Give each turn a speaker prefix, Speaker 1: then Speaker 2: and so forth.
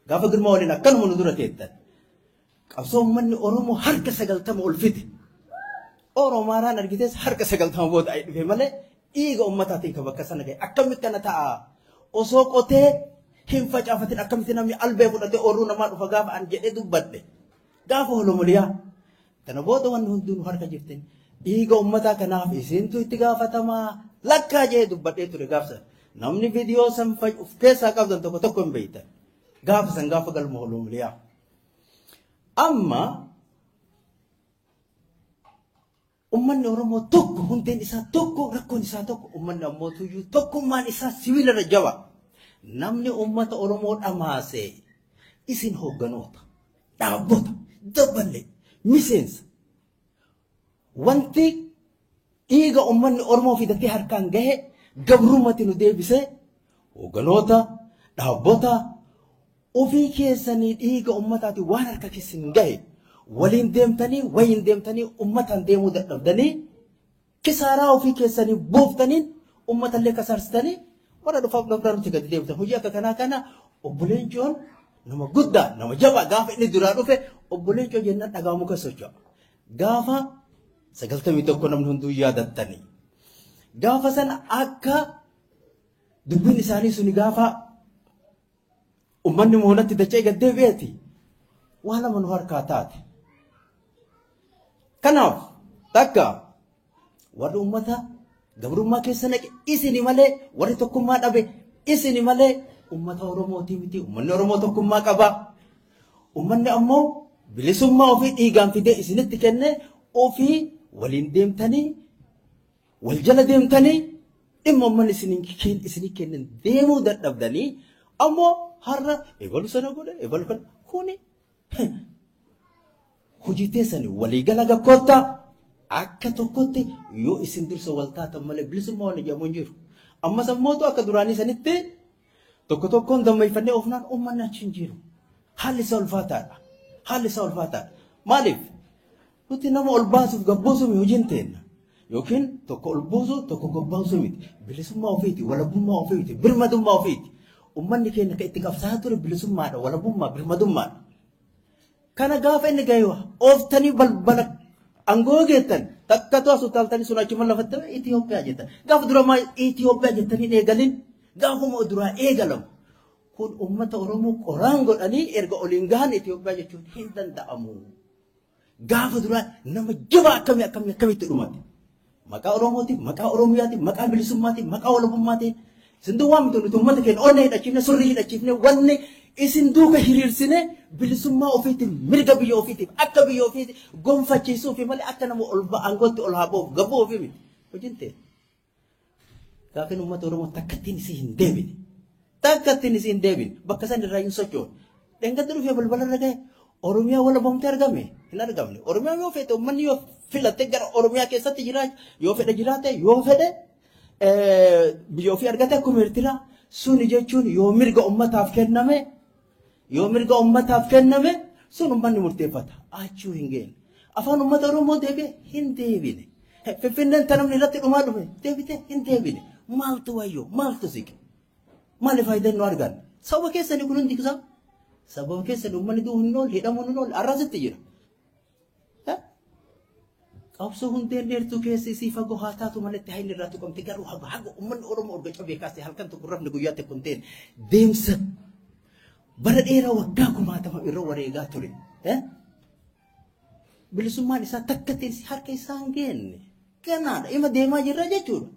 Speaker 1: gaafa girmaa waliin akkanuma nu dura teettan qabsoo uummanni Oromoo harka 90 ol fite Oromaaraan argitees harka 90 booda ay dhufe malee dhiiga uummataatiin kan bakka sana gahe akkamitti kana ta'a osoo qotee hin facaafatin akkamitti namni albee fudhatee ooluu namaa dhufa gaafa an jedhee dubbadhe gaafa holomuliyaa tana booda wanni hundinuu harka jirtin dhiiga uummataa kanaaf isintu itti gaafatamaa lakkaa jee dubbadhee ture gaafsa namni viidiyoo san of keessaa qabdan tokko tokko hin beektan gaafa san gaafa galma holomuliyaa amma ummanni Oromoo tokko hundeen isaa tokko rakkoon isaa tokko ummanni ammoo tuyyuu tokkummaan isaa sibiilarra jaba namni ummata Oromoo dhamaase isin hoogganoota dhaabbota dabalee miseensa wanti dhiiga ummanni Oromoo fidatee harkaan gahe gabrumatti nu deebise hoogganoota dhaabbota ofii keessanii dhiiga ummataati waan harka keessan gahe waliin deemtanii ummatan deemuu dadhabdanii kisaaraa ofii keessanii booftaniin ummatallee kasaarsitanii warra dhufaaf gabraa nuti gadi deemtan hojii akka kana obboleen Joon nama guddaa nama jabaa gaafa inni duraa dhufe obboleen Joon jennaan dhagaamu kan socho'a gaafa 91 namni hunduu yaadattanii gaafa sana akka dubbiin isaanii suni gaafa ummanni moonatti dachee gad deebi'eeti waan lama nu harkaa taate kanaaf takka warri ummata gabrummaa keessa naqe isini malee warri tokkummaa dhabe isini malee ummata Oromootii miti ummanni Oromoo tokkummaa qaba ummanni ammoo bilisummaa ofii dhiigaan fidee isinitti kenne ofii waliin deemtanii wal jala deemtanii dhimma ummanni isinii kennan deemuu dadhabdanii ammoo har'a ebalu sana godhe ebalu kana kuni hojii teessanii waliigala gakkoottaa akka tokkotti yoo isin dirsa wal taatan malee bilisummaa wal ijaamuun jiru ammas ammootu akka duraanii sanitti tokko tokkoon dammeeffannee ofnaan uummanni achi hin jiru haalli isaa ulfaataadha maaliif nuti nama ol baasuuf gabbuusuu hojiin teenna yookiin tokko ol buusuu tokko gabbuusuu miti bilisummaa ofiiti walabummaa ofiiti birmadummaa ofiiti ummanni keenya kan itti qabsaa ture bilisummaadha walabummaa birmadummaadha kana gaafa inni gahe ooftanii balbala angoo geettan takkatu asutaaltanii sun achuma lafatti Itoophiyaa jettan gaafa duramaa Itoophiyaa jettanii eegalin gaafuma duraa eegalamu kun ummata Oromoo qoraan godhanii erga oliin gahan Itoophiyaa jechuun hin danda'amu gaafa duraa nama jabaa akkamitti dhumate maqaa Oromootiin maqaa Oromiyaatiin maqaa bilisummaatiin maqaa walabummaatiin sindu waan miti nuti ummata keenya onnee hidhachiifne surrii hidhachiifne wanni isin duuka hiriirsine bilisummaa ofiitiin mirga biyya ofiitiif akka biyya ofiiti gonfachiisuu fi malee akka nama ol aangootti ol haa ba'uuf gabbuu ofii miti hojiin ta'e gaafin ummata Oromoo takkattiin isii hin deebine bakka san irraa hin sochoon dhengatti dhufee balbalarra gahe Oromiyaa walabamtee argame hin argamne Oromiyaa yoo fedhe ummanni yoo filatte gara Oromiyaa keessatti yoo fedhe jiraate yoo fedhe biyya ofii argate akkuma Eertiraa suni jechuun yoo mirga ummataaf kenname sun ummanni murteeffata achuu hin geenne afaan ummata Oromoo deebi'e hin deebine Finfinneen tanamni irratti dhumaa dhufe deebite hin deebine maaltu wayyoo maaltu siqe maali faayidaan nu argan sababa keessanii kun hundi isaa sababa keessanii ummanni duu hin ool hidhamuu hin ool arrasitti jira qabsoo hundeen dheertuu keessi isii fagoo haa taatu malatti hayni irraa tuqamte garuu haga ummanni Oromoo orga cabee kaasee halkan tokko rafni guyyaatti kun ta'een deemsa bara dheeraa waggaa 60 irra wareegaa ture bilisummaan isaa takkattiin harka isaa hin geenne kanaadha ima deemaa jirra jechuudha